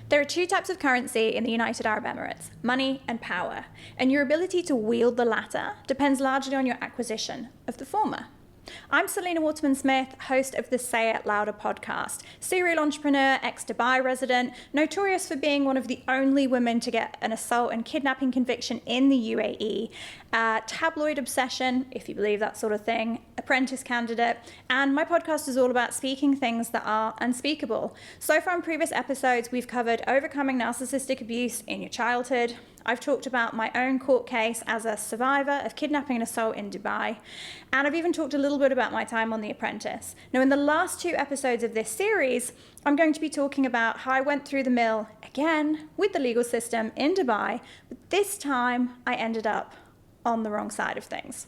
There are two types of currency in the United Arab Emirates, money and power, and your ability to wield the latter depends largely on your acquisition of the former. I'm Selena Waterman-Smith, host of the Say It Louder podcast, serial entrepreneur, ex-Dubai resident, notorious for being one of the only women to get an assault and kidnapping conviction in the UAE, tabloid obsession, if you believe that sort of thing, apprentice candidate, and my podcast is all about speaking things that are unspeakable. So far in previous episodes, we've covered overcoming narcissistic abuse in your childhood. I've talked about my own court case as a survivor of kidnapping and assault in Dubai, and I've even talked a little bit about my time on The Apprentice. Now, in the last two episodes of this series, I'm going to be talking about how I went through the mill again with the legal system in Dubai, but this time I ended up on the wrong side of things.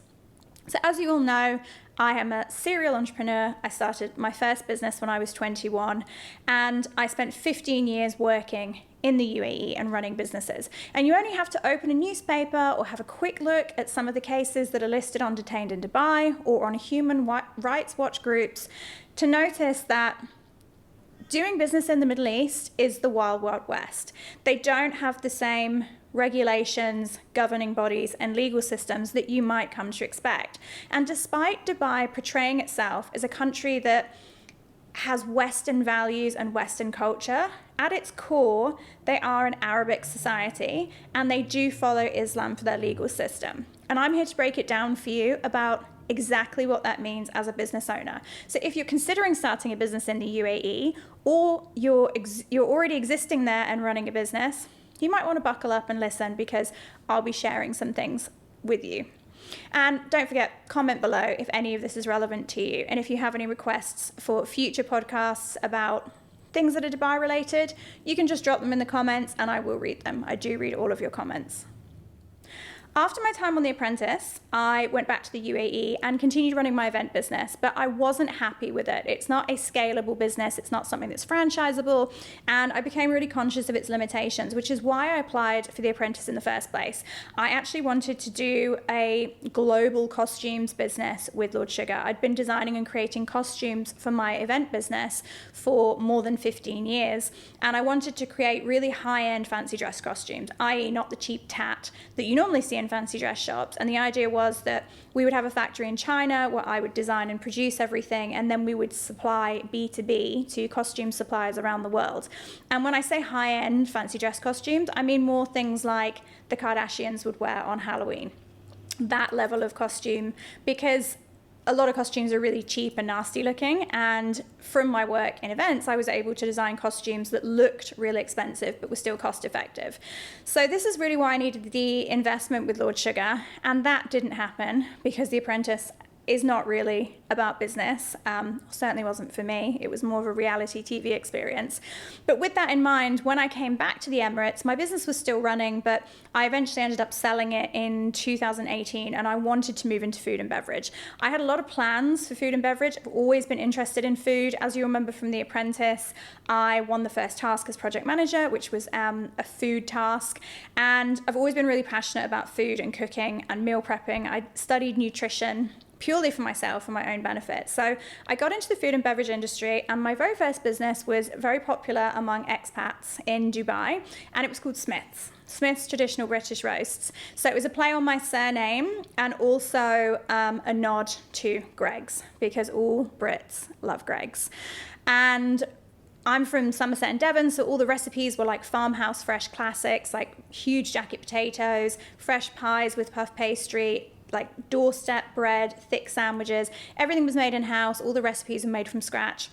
So as you all know, I am a serial entrepreneur. I started my first business when I was 21, and I spent 15 years working in the UAE and running businesses. And you only have to open a newspaper or have a quick look at some of the cases that are listed on Detained in Dubai or on Human Rights Watch groups to notice that doing business in the Middle East is the wild, wild west. They don't have the same regulations, governing bodies, and legal systems that you might come to expect. And despite Dubai portraying itself as a country that has Western values and Western culture, at its core, they are an Arabic society and they do follow Islam for their legal system. And I'm here to break it down for you about exactly what that means as a business owner. So if you're considering starting a business in the UAE, or you're already existing there and running a business, you might want to buckle up and listen, because I'll be sharing some things with you. And don't forget, comment below if any of this is relevant to you. And if you have any requests for future podcasts about things that are Dubai related, you can just drop them in the comments and I will read them. I do read all of your comments. After my time on The Apprentice, I went back to the UAE and continued running my event business, but I wasn't happy with it. It's not a scalable business. It's not something that's franchisable, and I became really conscious of its limitations, which is why I applied for The Apprentice in the first place. I actually wanted to do a global costumes business with Lord Sugar. I'd been designing and creating costumes for my event business for more than 15 years, and I wanted to create really high-end fancy dress costumes, i.e. not the cheap tat that you normally see in fancy dress shops. And the idea was that we would have a factory in China where I would design and produce everything, and then we would supply B2B to costume suppliers around the world. And when I say high-end fancy dress costumes, I mean more things like the Kardashians would wear on Halloween. That level of costume, because a lot of costumes are really cheap and nasty looking, and from my work in events, I was able to design costumes that looked really expensive but were still cost effective. So this is really why I needed the investment with Lord Sugar, and that didn't happen because The Apprentice is not really about business. Certainly wasn't for me. It was more of a reality TV experience. But with that in mind, when I came back to the Emirates, my business was still running, but I eventually ended up selling it in 2018, and I wanted to move into food and beverage. I had a lot of plans for food and beverage. I've always been interested in food. As you remember from The Apprentice, I won the first task as project manager, which was a food task. And I've always been really passionate about food and cooking and meal prepping. I studied nutrition purely for myself and my own benefit. So I got into the food and beverage industry, and my very first business was very popular among expats in Dubai, and it was called Smith's Traditional British Roasts. So it was a play on my surname and also a nod to Greggs, because all Brits love Greggs. And I'm from Somerset and Devon, so all the recipes were like farmhouse fresh classics, like huge jacket potatoes, fresh pies with puff pastry, like doorstep bread, thick sandwiches. Everything was made in-house. All the recipes were made from scratch.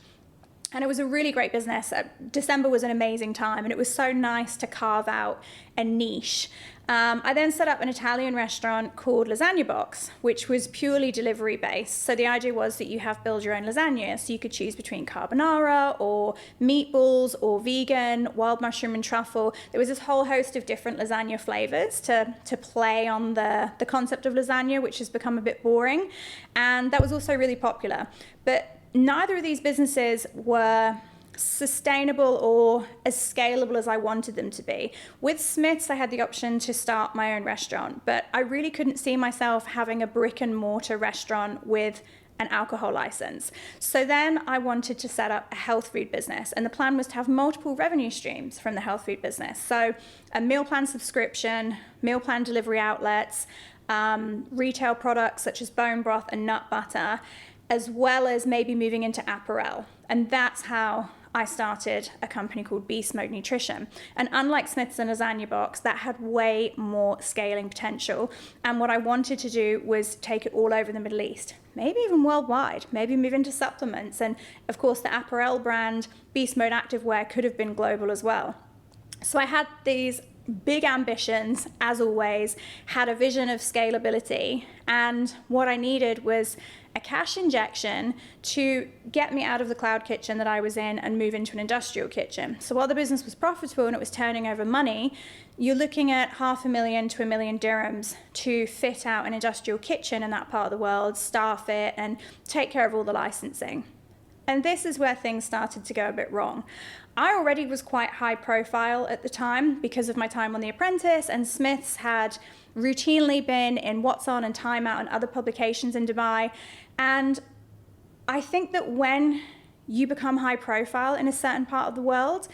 And it was a really great business. December was an amazing time, and it was so nice to carve out a niche. I then set up an Italian restaurant called Lasagna Box, which was purely delivery based. So the idea was that you have build your own lasagna. So you could choose between carbonara or meatballs or vegan, wild mushroom and truffle. There was this whole host of different lasagna flavors to play on the concept of lasagna, which has become a bit boring. And that was also really popular. But neither of these businesses were sustainable or as scalable as I wanted them to be. With Smith's, I had the option to start my own restaurant, but I really couldn't see myself having a brick and mortar restaurant with an alcohol license. So then I wanted to set up a health food business, and the plan was to have multiple revenue streams from the health food business. So a meal plan subscription, meal plan delivery outlets, retail products such as bone broth and nut butter, as well as maybe moving into apparel. And that's how I started a company called Beast Mode Nutrition. And unlike Smith's and Lasagna Box, that had way more scaling potential. And what I wanted to do was take it all over the Middle East, maybe even worldwide, maybe move into supplements. And of course, the apparel brand Beast Mode Activewear could have been global as well. So I had these big ambitions, as always, had a vision of scalability, and what I needed was a cash injection to get me out of the cloud kitchen that I was in and move into an industrial kitchen. So while the business was profitable and it was turning over money, you're looking at $500,000 to $1 million dirhams to fit out an industrial kitchen in that part of the world, staff it, and take care of all the licensing. And this is where things started to go a bit wrong. I already was quite high profile at the time because of my time on The Apprentice, and Smith's had routinely been in What's On and Time Out and other publications in Dubai. And I think that when you become high profile in a certain part of the world,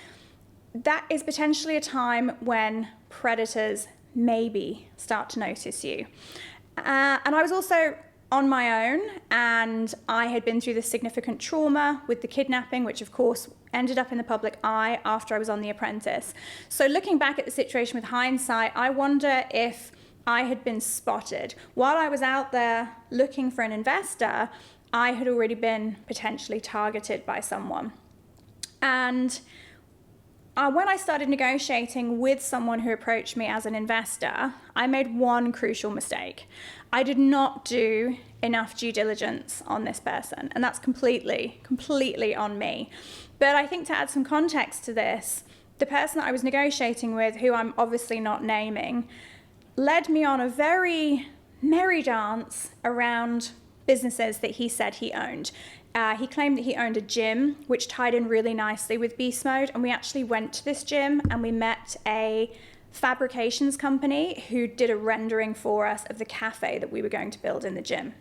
that is potentially a time when predators maybe start to notice you. And I was also on my own, and I had been through this significant trauma with the kidnapping, which of course ended up in the public eye after I was on The Apprentice. So looking back at the situation with hindsight, I wonder if I had been spotted. While I was out there looking for an investor, I had already been potentially targeted by someone. And when I started negotiating with someone who approached me as an investor, I made one crucial mistake. I did not do enough due diligence on this person, and that's completely on me. But I think to add some context to this, the person that I was negotiating with, who I'm obviously not naming, led me on a very merry dance around businesses that he said he owned. He claimed that he owned a gym, which tied in really nicely with Beast Mode, and we actually went to this gym and we met a fabrications company who did a rendering for us of the cafe that we were going to build in the gym.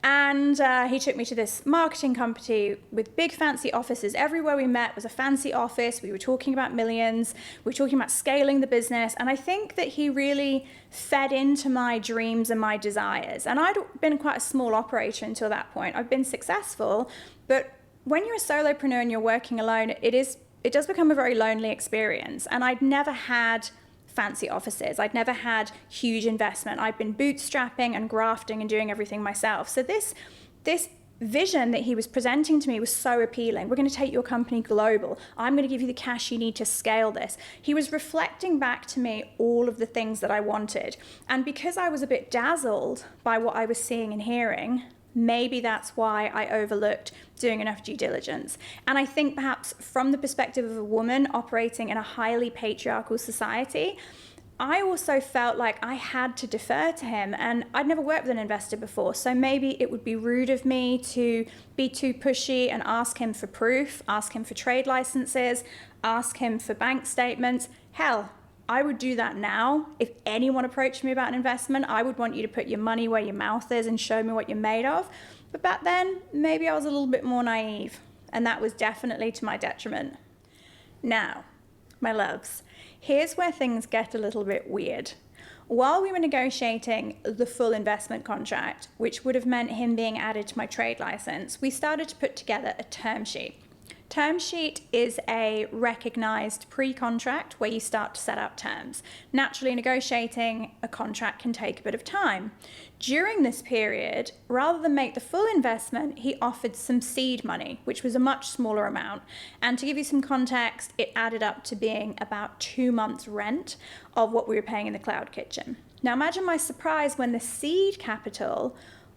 And he took me to this marketing company with big fancy offices. Everywhere we met was a fancy office. We were talking about millions. We were talking about scaling the business. And I think that he really fed into my dreams and my desires. And I'd been quite a small operator until that point. I've been successful. But when you're a solopreneur and you're working alone, it does become a very lonely experience. And I'd never had fancy offices. I'd never had huge investment. I'd been bootstrapping and grafting and doing everything myself. So this vision that he was presenting to me was so appealing. We're going to take your company global. I'm going to give you the cash you need to scale this. He was reflecting back to me all of the things that I wanted. And because I was a bit dazzled by what I was seeing and hearing, maybe that's why I overlooked doing enough due diligence. And I think perhaps from the perspective of a woman operating in a highly patriarchal society, I also felt like I had to defer to him, and I'd never worked with an investor before, so maybe it would be rude of me to be too pushy and ask him for proof, ask him for trade licenses, ask him for bank statements. Hell, I would do that now. If anyone approached me about an investment, I would want you to put your money where your mouth is and show me what you're made of. But back then, maybe I was a little bit more naive, and that was definitely to my detriment. Now, my loves, here's where things get a little bit weird. While we were negotiating the full investment contract, which would have meant him being added to my trade license, we started to put together a term sheet. Term sheet is a recognized pre-contract where you start to set out terms. Naturally, negotiating a contract can take a bit of time. During this period, rather than make the full investment, he offered some seed money, which was a much smaller amount. And to give you some context, it added up to being about 2 months' rent of what we were paying in the cloud kitchen. Now imagine my surprise when the seed capital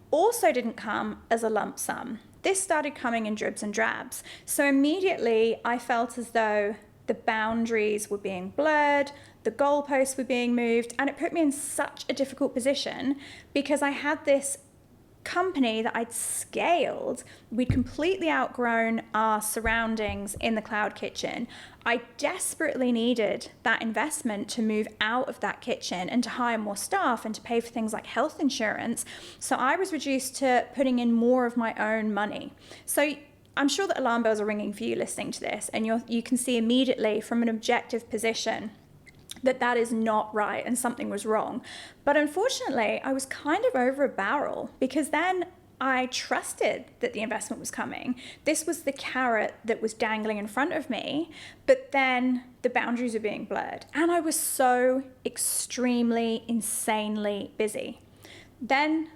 also didn't come as a lump sum. This started coming in dribs and drabs. So immediately I felt as though the boundaries were being blurred, the goalposts were being moved, and it put me in such a difficult position because I had this company that I'd scaled. We'd completely outgrown our surroundings in the cloud kitchen. I desperately needed that investment to move out of that kitchen and to hire more staff and to pay for things like health insurance. So I was reduced to putting in more of my own money. So I'm sure that alarm bells are ringing for you listening to this, and you can see immediately from an objective position that that is not right and something was wrong. But unfortunately, I was kind of over a barrel, because then I trusted that the investment was coming. This was the carrot that was dangling in front of me, but then the boundaries were being blurred. And I was so extremely, insanely busy. Then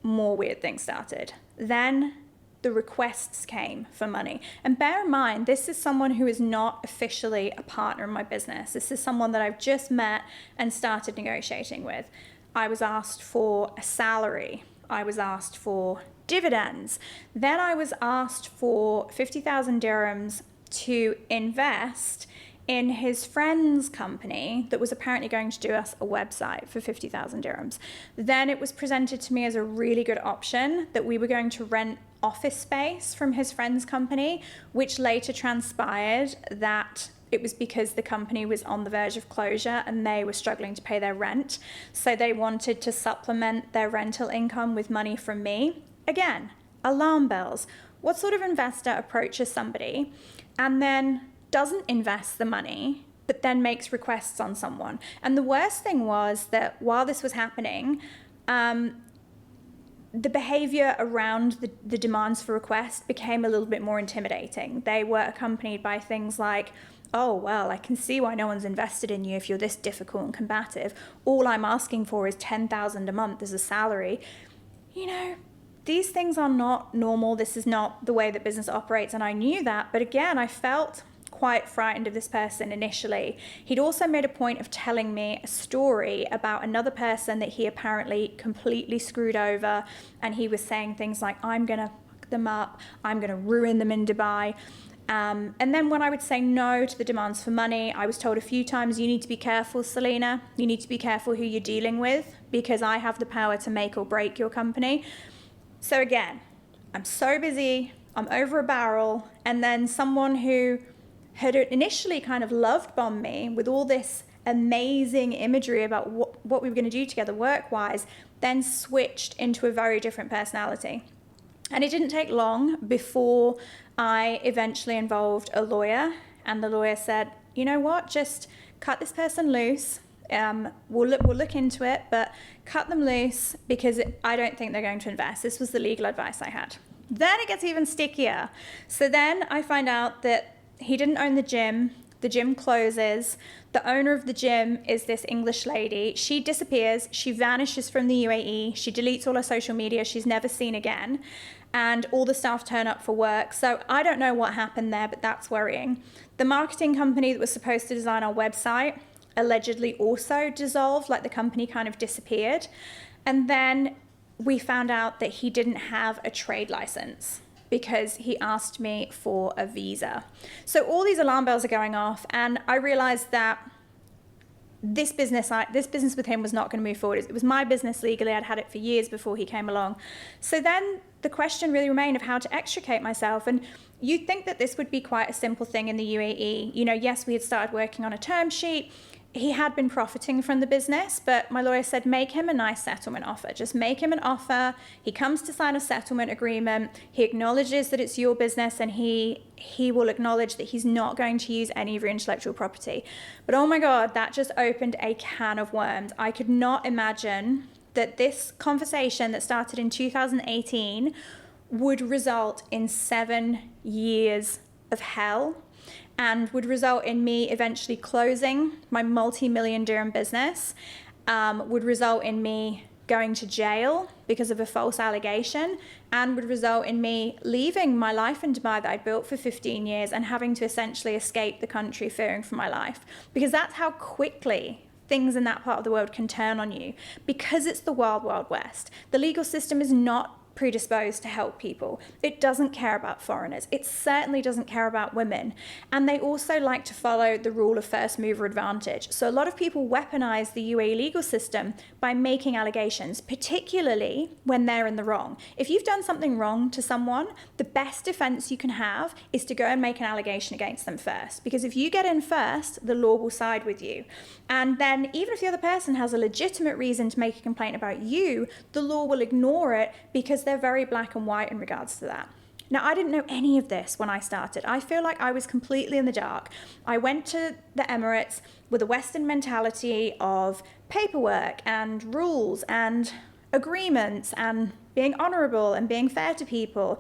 more weird things started. Then the requests came for money. And bear in mind, this is someone who is not officially a partner in my business. This is someone that I've just met and started negotiating with. I was asked for a salary. I was asked for dividends. Then I was asked for 50,000 dirhams to invest in his friend's company that was apparently going to do us a website for 50,000 dirhams. Then it was presented to me as a really good option that we were going to rent office space from his friend's company, which later transpired that it was because the company was on the verge of closure and they were struggling to pay their rent. So they wanted to supplement their rental income with money from me. Again, alarm bells. What sort of investor approaches somebody and then doesn't invest the money, but then makes requests on someone? And the worst thing was that while this was happening, the behavior around the demands for requests became a little bit more intimidating. They were accompanied by things like, oh, well, I can see why no one's invested in you if you're this difficult and combative. All I'm asking for is 10,000 a month as a salary. You know, these things are not normal. This is not the way that business operates, and I knew that. But again, I felt quite frightened of this person initially. He'd also made a point of telling me a story about another person that he apparently completely screwed over, and he was saying things like, I'm going to fuck them up, I'm going to ruin them in Dubai. And then when I would say no to the demands for money, I was told a few times, you need to be careful, Selena. You need to be careful who you're dealing with, because I have the power to make or break your company. So again, I'm so busy, I'm over a barrel, and then someone who had initially kind of love bombed me with all this amazing imagery about what we were going to do together work-wise, then switched into a very different personality. And it didn't take long before I eventually involved a lawyer, and the lawyer said, you know what, just cut this person loose. We'll look into it, but cut them loose, because I don't think they're going to invest. This was the legal advice I had. Then it gets even stickier. So then I find out that he didn't own the gym. The gym closes. The owner of the gym is this English lady. She disappears. She vanishes from the UAE. She deletes all her social media. She's never seen again. And all the staff turn up for work. So I don't know what happened there, but that's worrying. The marketing company that was supposed to design our website allegedly also dissolved, like the company kind of disappeared. And then we found out that he didn't have a trade license, because he asked me for a visa. So all these alarm bells are going off, and I realized that this business with him was not going to move forward. It was my business legally. I'd had it for years before he came along. So then the question really remained of how to extricate myself. And you'd think that this would be quite a simple thing in the UAE. You know, yes, we had started working on a term sheet. He had been profiting from the business, but my lawyer said, make him a nice settlement offer. Just make him an offer. He comes to sign a settlement agreement. He acknowledges that it's your business, and he will acknowledge that he's not going to use any of your intellectual property. But oh my God, that just opened a can of worms. I could not imagine that this conversation that started in 2018 would result in 7 years of hell, and would result in me eventually closing my multi-million dirham business, would result in me going to jail because of a false allegation, and would result in me leaving my life in Dubai that I built for 15 years and having to essentially escape the country fearing for my life. Because that's how quickly things in that part of the world can turn on you, because it's the wild, wild west. The legal system is not predisposed to help people. It doesn't care about foreigners. It certainly doesn't care about women. And they also like to follow the rule of first mover advantage. So a lot of people weaponize the UAE legal system by making allegations, particularly when they're in the wrong. If you've done something wrong to someone, the best defense you can have is to go and make an allegation against them first. Because if you get in first, the law will side with you. And then even if the other person has a legitimate reason to make a complaint about you, the law will ignore it because they're very black and white in regards to that. Now, I didn't know any of this when I started. I feel like I was completely in the dark. I went to the Emirates with a Western mentality of paperwork and rules and agreements and being honorable and being fair to people.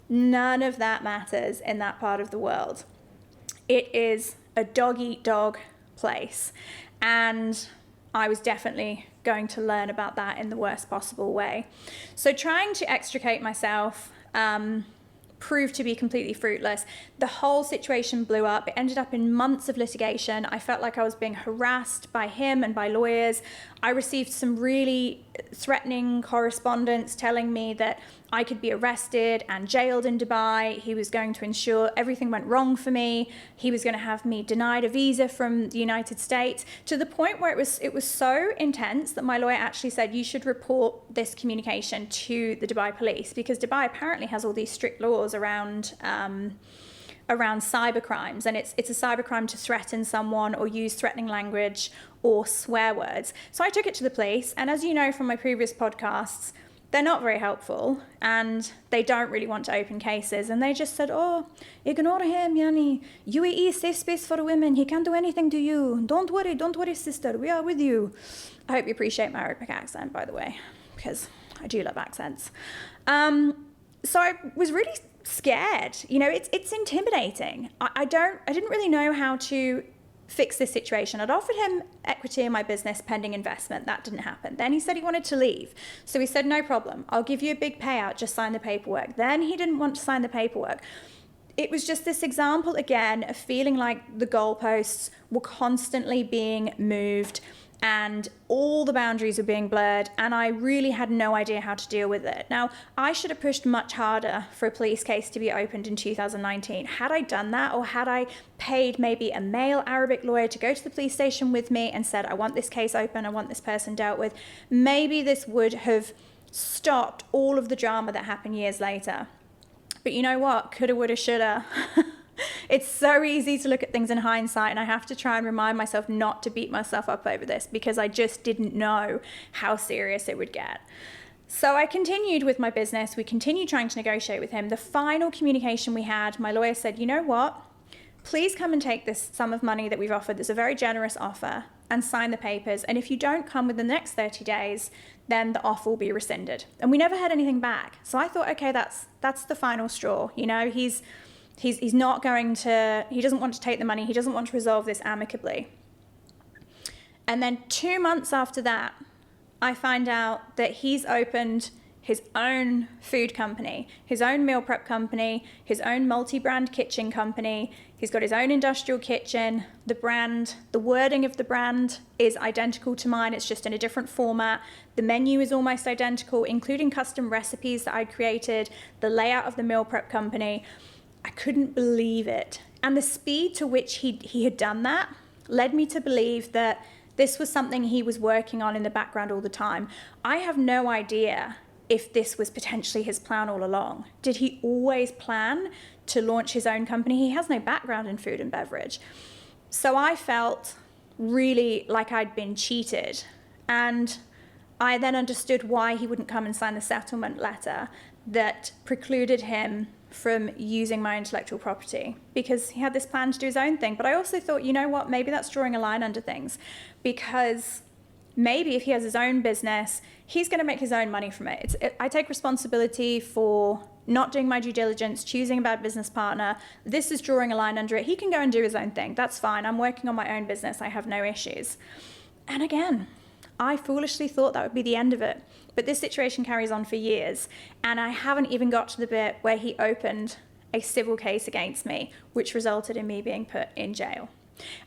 None of that matters in that part of the world. It is a dog-eat-dog place. And I was definitely going to learn about that in the worst possible way. So trying to extricate myself proved to be completely fruitless. The whole situation blew up. It ended up in months of litigation. I felt like I was being harassed by him and by lawyers. I received some really threatening correspondence telling me that I could be arrested and jailed in Dubai. He was going to ensure everything went wrong for me. He was going to have me denied a visa from the United States, to the point where it was so intense that my lawyer actually said, you should report this communication to the Dubai police, because Dubai apparently has all these strict laws around cyber crimes, and it's a cyber crime to threaten someone or use threatening language or swear words. So I took it to the police, and as you know from my previous podcasts, they're not very helpful, and they don't really want to open cases, and they just said, oh, ignore him, Yani. UAE is safe space for women. He can't do anything to you. Don't worry, sister. We are with you. I hope you appreciate my Arabic accent, by the way, because I do love accents. So I was really scared. You know, it's intimidating. I didn't really know how to fix this situation. I'd offered him equity in my business pending investment. That didn't happen. Then he said he wanted to leave. So he said, no problem. I'll give you a big payout. Just sign the paperwork. Then he didn't want to sign the paperwork. It was just this example again of feeling like the goalposts were constantly being moved and all the boundaries were being blurred, and I really had no idea how to deal with it. Now, I should have pushed much harder for a police case to be opened in 2019. Had I done that, or had I paid maybe a male Arabic lawyer to go to the police station with me and said, I want this case open, I want this person dealt with, maybe this would have stopped all of the drama that happened years later. But you know what? Coulda, woulda, shoulda. It's so easy to look at things in hindsight, and I have to try and remind myself not to beat myself up over this, because I just didn't know how serious it would get. So I continued with my business. We continued trying to negotiate with him. The final communication we had, my lawyer said, you know what? Please come and take this sum of money that we've offered. There's a very generous offer, and sign the papers. And if you don't come within the next 30 days, then the offer will be rescinded. And we never had anything back. So I thought, okay, that's the final straw. You know, he's not going to, he doesn't want to take the money. He doesn't want to resolve this amicably. And then 2 months after that, I find out that he's opened his own food company, his own meal prep company, his own multi-brand kitchen company. He's got his own industrial kitchen. The brand, the wording of the brand is identical to mine. It's just in a different format. The menu is almost identical, including custom recipes that I created, the layout of the meal prep company. I couldn't believe it. And the speed to which he had done that led me to believe that this was something he was working on in the background all the time. I have no idea if this was potentially his plan all along. Did he always plan to launch his own company? He has no background in food and beverage. So I felt really like I'd been cheated. And I then understood why he wouldn't come and sign the settlement letter that precluded him from using my intellectual property, because he had this plan to do his own thing. But I also thought, you know what, maybe that's drawing a line under things, because maybe if he has his own business, he's going to make his own money from it. I take responsibility for not doing my due diligence, choosing a bad business partner. This is drawing a line under it. He can go and do his own thing. That's fine. I'm working on my own business. I have no issues. And again, I foolishly thought that would be the end of it. But this situation carries on for years, and I haven't even got to the bit where he opened a civil case against me, which resulted in me being put in jail.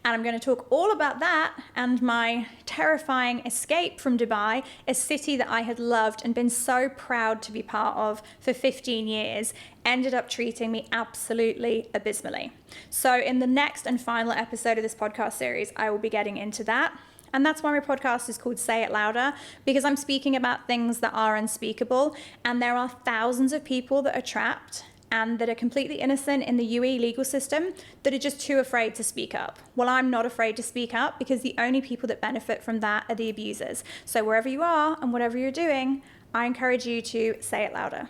And I'm going to talk all about that and my terrifying escape from Dubai, a city that I had loved and been so proud to be part of for 15 years, ended up treating me absolutely abysmally. So in the next and final episode of this podcast series, I will be getting into that. And that's why my podcast is called Say It Louder, because I'm speaking about things that are unspeakable. And there are thousands of people that are trapped and that are completely innocent in the UAE legal system that are just too afraid to speak up. Well, I'm not afraid to speak up because the only people that benefit from that are the abusers. So wherever you are and whatever you're doing, I encourage you to say it louder.